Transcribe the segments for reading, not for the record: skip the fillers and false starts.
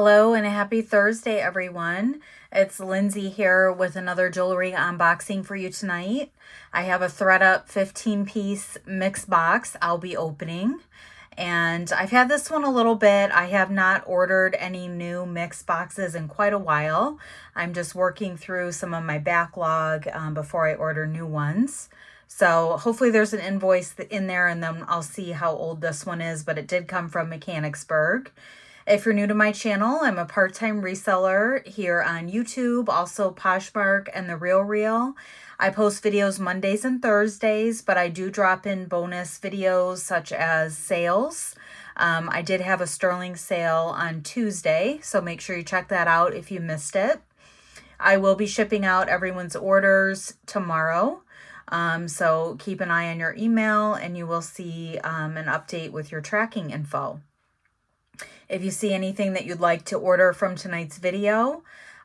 Hello and a happy Thursday, everyone. It's Lindsay here with another jewelry unboxing for you tonight. I have a ThredUP 15-piece mix box I'll be opening. And I've had this one a little bit. I have not ordered any new mix boxes in quite a while. I'm just working through some of my backlog before I order new ones. So hopefully there's an invoice in there and then I'll see how old this one is, but it did come from Mechanicsburg. If you're new to my channel, I'm a part-time reseller here on YouTube, also Poshmark and The Real. I post videos Mondays and Thursdays, but I do drop in bonus videos such as sales. I did have a sterling sale on Tuesday, so make sure you check that out if you missed it. I will be shipping out everyone's orders tomorrow. So keep an eye on your email and you will see an update with your tracking info. If you see anything that you'd like to order from tonight's video,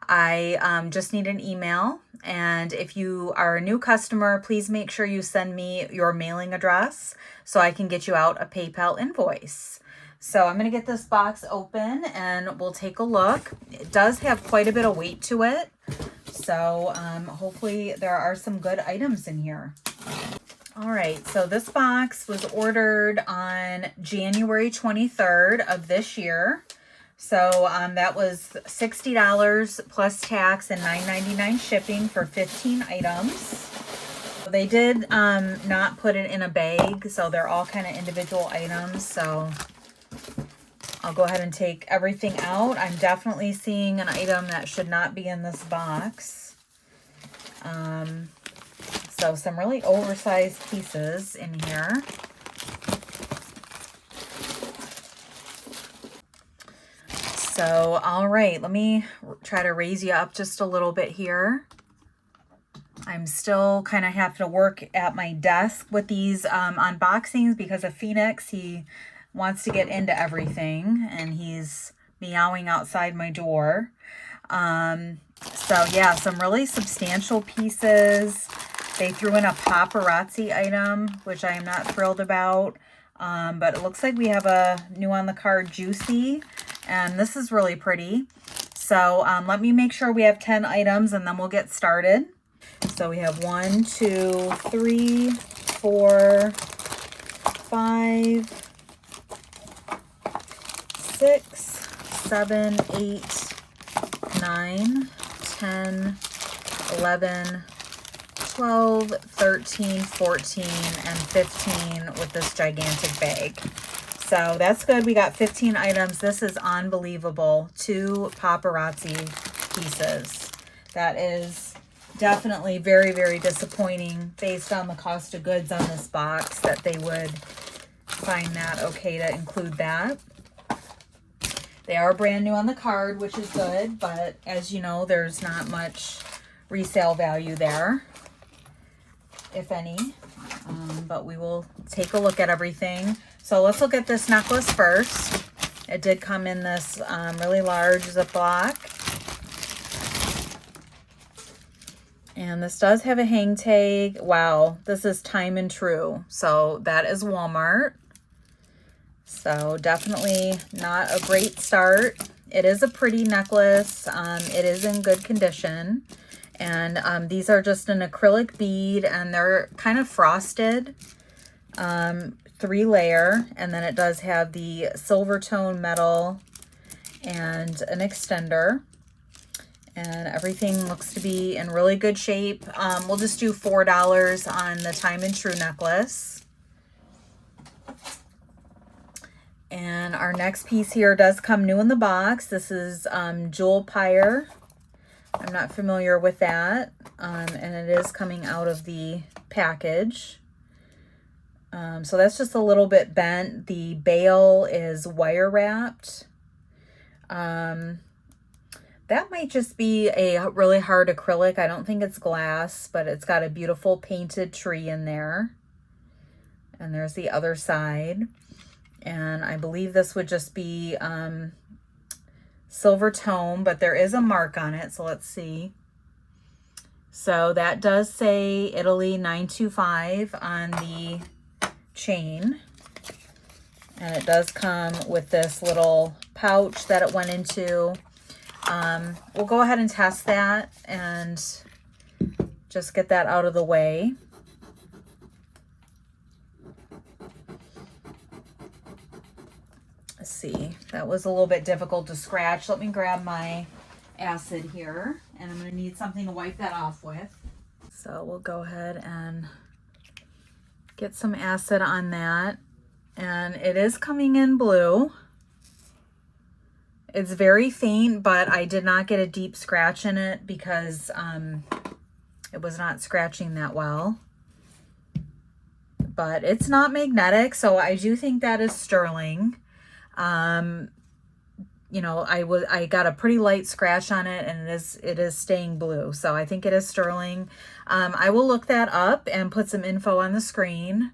I just need an email. And if you are a new customer, please make sure you send me your mailing address so I can get you out a PayPal invoice. So I'm going to get this box open and we'll take a look. It does have quite a bit of weight to it. So hopefully there are some good items in here. All right, so this box was ordered on January 23rd of this year. So that was $60 plus tax and $9.99 shipping for 15 items. They did not put it in a bag, so they're all kind of individual items. So I'll go ahead and take everything out. I'm definitely seeing an item that should not be in this box. So some really oversized pieces in here. So, all right, let me try to raise you up just a little bit here. I'm still kind of have to work at my desk with these unboxings because of Phoenix. He wants to get into everything and he's meowing outside my door. So yeah, some really substantial pieces. They threw in a paparazzi item, which I am not thrilled about. But it looks like we have a new on the card, Juicy. And this is really pretty. So let me make sure we have 10 items and then we'll get started. So we have 1, 2, 3, 4, 5, 6, 7, 8, 9, 10, 11, 12, 13, 14, and 15 with this gigantic bag. So that's good. We got 15 items. This is unbelievable. 2 paparazzi pieces. That is definitely very, very disappointing based on the cost of goods on this box that they would find that okay to include that. They are brand new on the card, which is good, but as you know, there's not much resale value there, if any. But we will take a look at everything. So let's look at this necklace first. It did come in this really large Ziploc. And this does have a hang tag. Wow, this is Time and True. So that is Walmart. So definitely not a great start. It is a pretty necklace. It is in good condition. And these are just an acrylic bead and they're kind of frosted. 3-layer, and then it does have the silver tone metal and an extender. And everything looks to be in really good shape. We'll just do $4 on the Time and True necklace. And our next piece here does come new in the box. This is Jewel Pyre. I'm not familiar with that. And it is coming out of the package. So that's just a little bit bent. The bail is wire wrapped. That might just be a really hard acrylic. I don't think it's glass, but it's got a beautiful painted tree in there. And there's the other side. And I believe this would just be silver tone, but there is a mark on it. So let's see. So that does say Italy 925 on the chain. And it does come with this little pouch that it went into. We'll go ahead and test that and just get that out of the way. Let's see, that was a little bit difficult to scratch. Let me grab my acid here, and I'm going to need something to wipe that off with. So we'll go ahead and get some acid on that, and it is coming in blue. It's very faint, but I did not get a deep scratch in it because it was not scratching that well. But it's not magnetic, so I do think that is sterling. You know, I got a pretty light scratch on it, and it is staying blue, so I think it is sterling. I will look that up and put some info on the screen,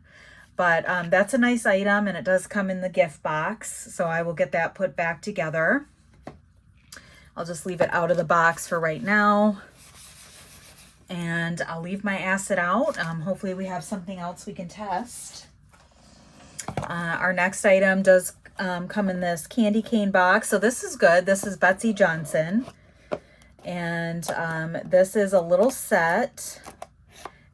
but that's a nice item, and it does come in the gift box, so I will get that put back together. I'll just leave it out of the box for right now, and I'll leave my acid out. Hopefully we have something else we can test. Our next item does come in this candy cane box. So this is good. This is Betsey Johnson. And this is a little set.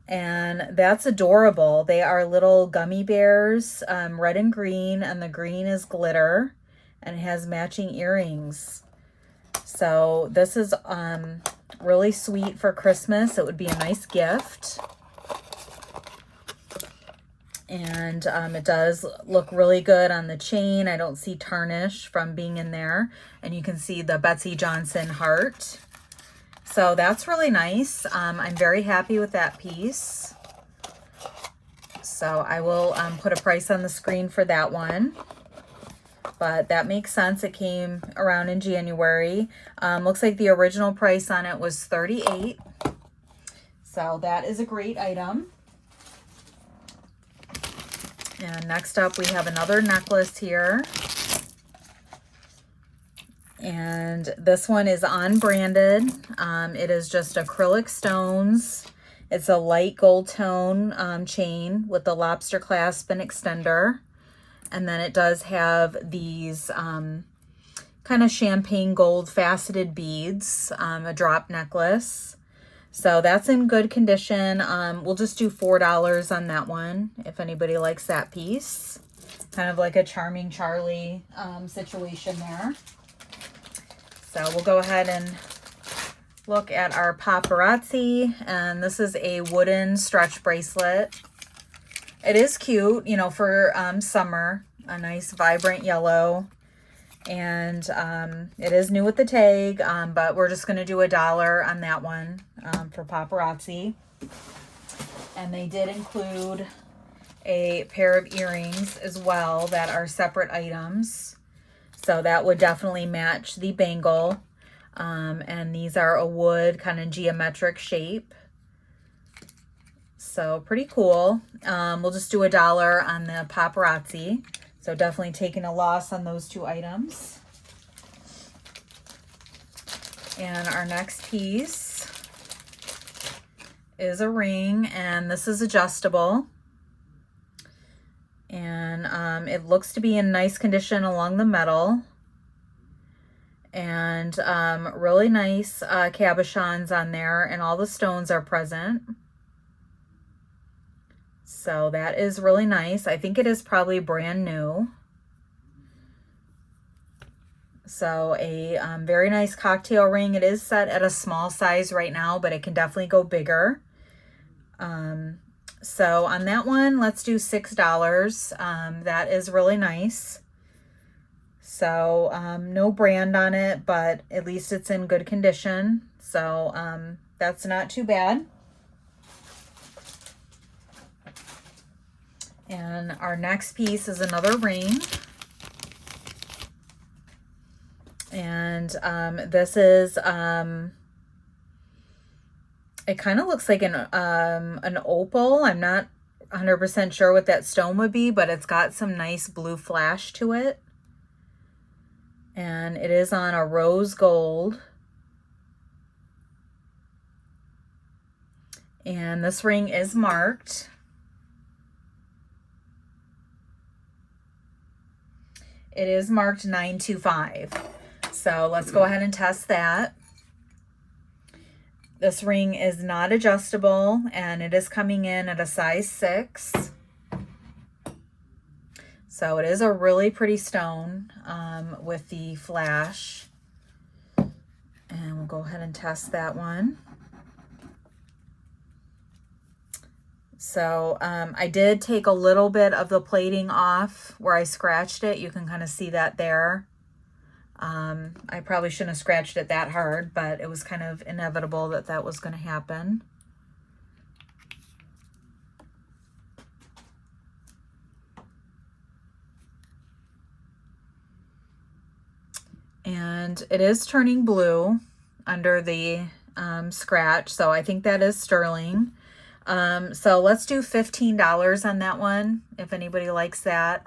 And that's adorable. They are little gummy bears, red and green. And the green is glitter. And it has matching earrings. So this is really sweet for Christmas. It would be a nice gift. And it does look really good on the chain. I don't see tarnish from being in there. And you can see the Betsey Johnson heart. So that's really nice. I'm very happy with that piece. So I will put a price on the screen for that one. But that makes sense. It came around in January. Looks like the original price on it was $38. So that is a great item. And next up, we have another necklace here. And this one is unbranded. It is just acrylic stones. It's a light gold tone chain with the lobster clasp and extender. And then it does have these kind of champagne gold faceted beads, a drop necklace. So that's in good condition. We'll just do $4 on that one if anybody likes that piece. Kind of like a Charming Charlie situation there. So we'll go ahead and look at our paparazzi. And this is a wooden stretch bracelet. It is cute, you know, for summer. A nice vibrant yellow. And it is new with the tag, but we're just going to do $1 on that one for paparazzi. And they did include a pair of earrings as well that are separate items. So that would definitely match the bangle. And these are a wood kind of geometric shape. So pretty cool. We'll just do $1 on the paparazzi. So definitely taking a loss on those two items. And our next piece is a ring, and this is adjustable. And it looks to be in nice condition along the metal. And really nice cabochons on there, and all the stones are present. So that is really nice. I think it is probably brand new. So a very nice cocktail ring. It is set at a small size right now, but it can definitely go bigger. So on that one, let's do $6. That is really nice. So no brand on it, but at least it's in good condition. So that's not too bad. And our next piece is another ring. And this is, it kind of looks like an opal. I'm not 100% sure what that stone would be, but it's got some nice blue flash to it. And it is on a rose gold. And this ring is marked. It is marked 925. So let's go ahead and test that. This ring is not adjustable, and it is coming in at a size 6. So it is a really pretty stone with the flash. And we'll go ahead and test that one. So I did take a little bit of the plating off where I scratched it. You can kind of see that there. I probably shouldn't have scratched it that hard, but it was kind of inevitable that that was going to happen. And it is turning blue under the scratch, so I think that is sterling. So let's do $15 on that one, if anybody likes that.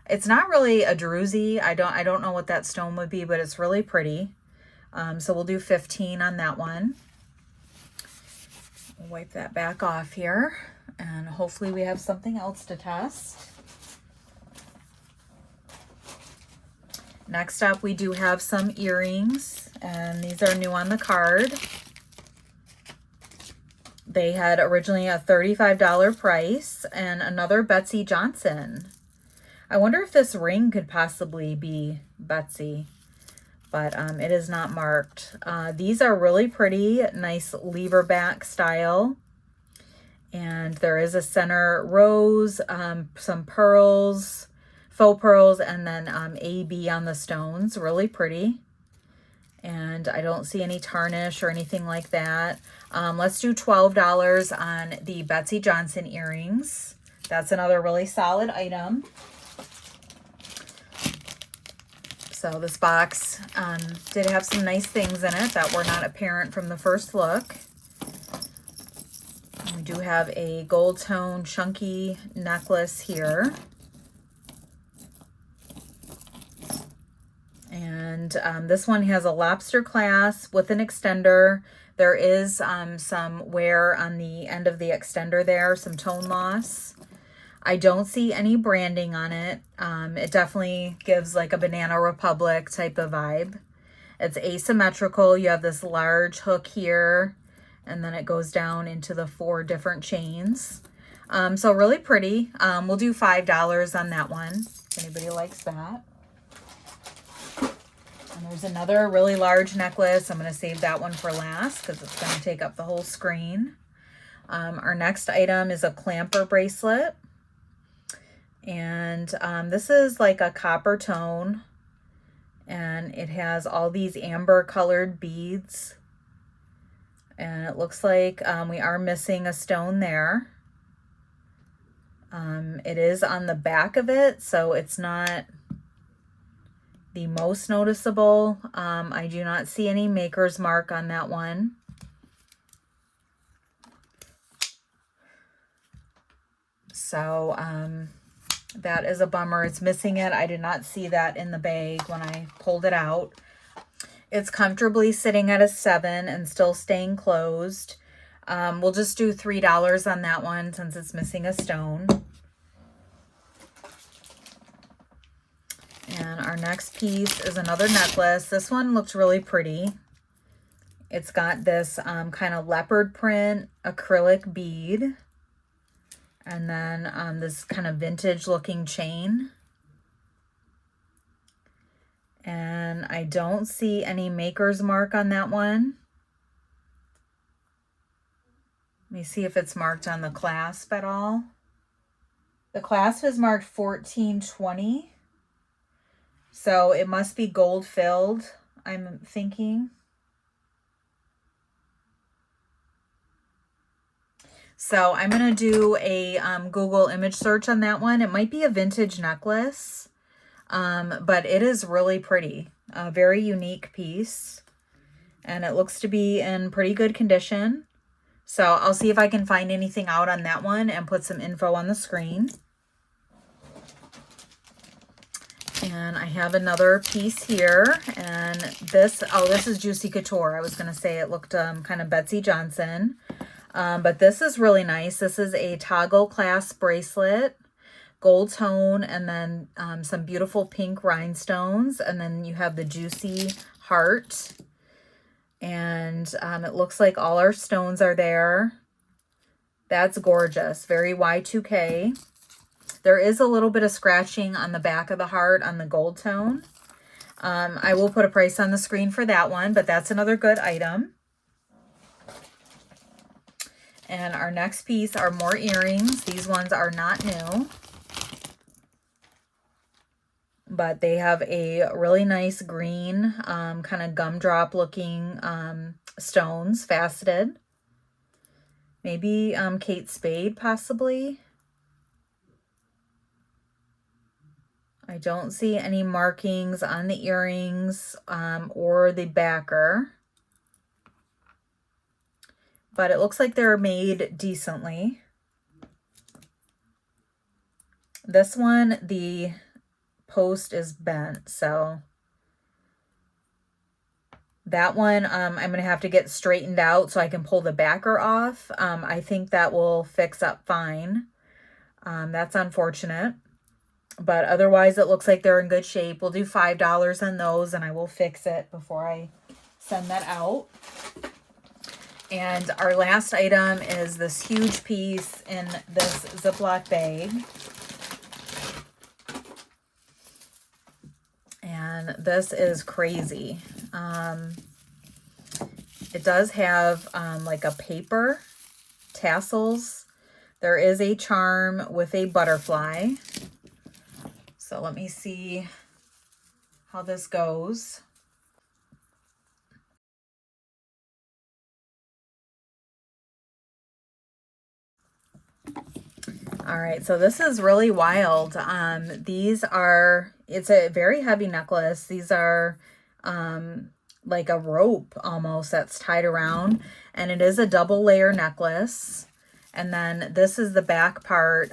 It's not really a druzy. I don't know what that stone would be, but it's really pretty. So we'll do 15 on that one. We'll wipe that back off here, and hopefully we have something else to test. Next up, we do have some earrings, and these are new on the card. They had originally a $35 price, and another Betsey Johnson. I wonder if this ring could possibly be Betsey, but it is not marked. These are really pretty, nice lever back style. And there is a center rose, some pearls, faux pearls, and then AB on the stones. Really pretty. And I don't see any tarnish or anything like that. Let's do $12 on the Betsey Johnson earrings. That's another really solid item. So this box did have some nice things in it that were not apparent from the first look. We do have a gold tone chunky necklace here. And this one has a lobster clasp with an extender. There is some wear on the end of the extender there, some tone loss. I don't see any branding on it. It definitely gives like a Banana Republic type of vibe. It's asymmetrical. You have this large hook here, and then it goes down into the 4 different chains. So really pretty. We'll do $5 on that one, if anybody likes that. And there's another really large necklace. I'm going to save that one for last because it's going to take up the whole screen. Our next item is a clamper bracelet. And this is like a copper tone. And it has all these amber colored beads. And it looks like we are missing a stone there. It is on the back of it, so it's not the most noticeable. I do not see any maker's mark on that one. So that is a bummer. It's missing it. I did not see that in the bag when I pulled it out. It's comfortably sitting at a 7 and still staying closed. We'll just do $3 on that one since it's missing a stone. And our next piece is another necklace. This one looks really pretty. It's got this kind of leopard print acrylic bead. And then this kind of vintage looking chain. And I don't see any maker's mark on that one. Let me see if it's marked on the clasp at all. The clasp is marked 1420. So it must be gold filled, I'm thinking. So I'm going to do a Google image search on that one. It might be a vintage necklace, but it is really pretty. A very unique piece. And it looks to be in pretty good condition. So I'll see if I can find anything out on that one and put some info on the screen. And I have another piece here, and this is Juicy Couture. I was going to say it looked kind of Betsey Johnson, but this is really nice. This is a toggle clasp bracelet. gold tone, and then some beautiful pink rhinestones. And then you have the juicy heart. And it looks like all our stones are there. That's gorgeous. Very Y2K. There is a little bit of scratching on the back of the heart on the gold tone. I will put a price on the screen for that one, but that's another good item. And our next piece are more earrings. These ones are not new, but they have a really nice green, kind of gumdrop looking stones, faceted. Maybe Kate Spade, possibly. I don't see any markings on the earrings or the backer. But it looks like they're made decently. This one, the post is bent, so that one I'm going to have to get straightened out so I can pull the backer off. I think that will fix up fine. That's unfortunate. But otherwise, it looks like they're in good shape. We'll do $5 on those, and I will fix it before I send that out. And our last item is this huge piece in this Ziploc bag. And this is crazy. It does have like a paper tassels. There is a charm with a butterfly. So let me see how this goes. All right, so this is really wild. These are, it's a very heavy necklace. These are like a rope almost that's tied around, and it is a double layer necklace. And then this is the back part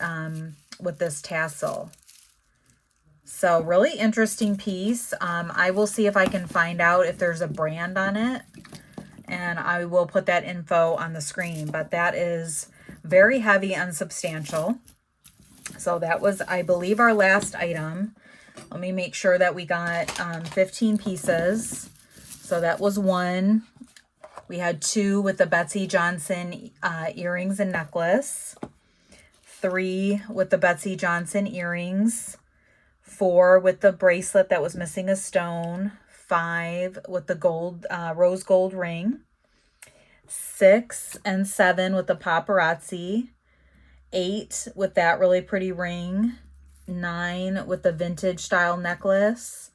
with this tassel. So really interesting piece. I will see if I can find out if there's a brand on it, and I will put that info on the screen. But that is very heavy and substantial. So that was, I believe, our last item. Let me make sure that we got 15 pieces. So that was one. We had two with the Betsey Johnson earrings and necklace. 3 with the Betsey Johnson earrings. 4 with the bracelet that was missing a stone. 5 with the gold, rose gold ring. 6 and 7 with the paparazzi. 8 with that really pretty ring. 9 with the vintage style necklace.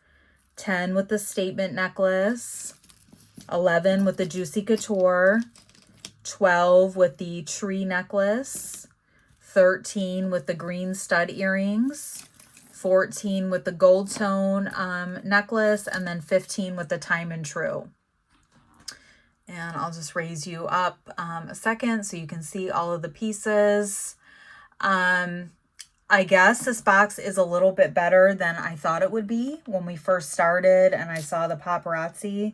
10 with the statement necklace. 11 with the juicy couture. 12 with the tree necklace. 13 with the green stud earrings. 14 with the gold tone necklace, and then 15 with the time and true. And I'll just raise you up a second so you can see all of the pieces. I guess this box is a little bit better than I thought it would be when we first started and I saw the paparazzi.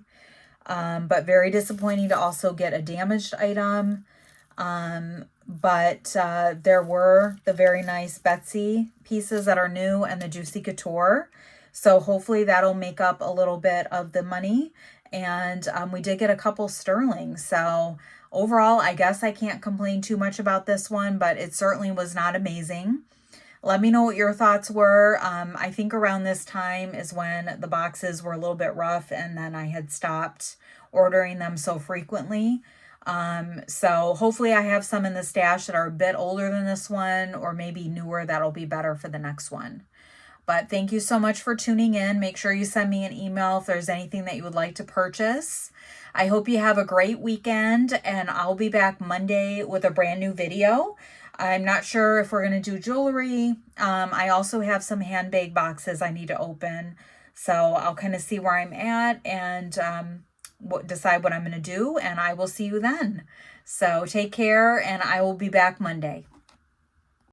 But very disappointing to also get a damaged item. But there were the very nice Betsey pieces that are new and the Juicy Couture. So hopefully that'll make up a little bit of the money. And we did get a couple sterling. So overall, I guess I can't complain too much about this one, but it certainly was not amazing. Let me know what your thoughts were. I think around this time is when the boxes were a little bit rough, and then I had stopped ordering them so frequently. So hopefully I have some in the stash that are a bit older than this one, or maybe newer that'll be better for the next one. But thank you so much for tuning in. Make sure you send me an email if there's anything that you would like to purchase. I hope you have a great weekend, and I'll be back Monday with a brand new video. I'm not sure if we're going to do jewelry. I also have some handbag boxes I need to open. So I'll kind of see where I'm at and decide what I'm going to do, and I will see you then. So take care, and I will be back Monday.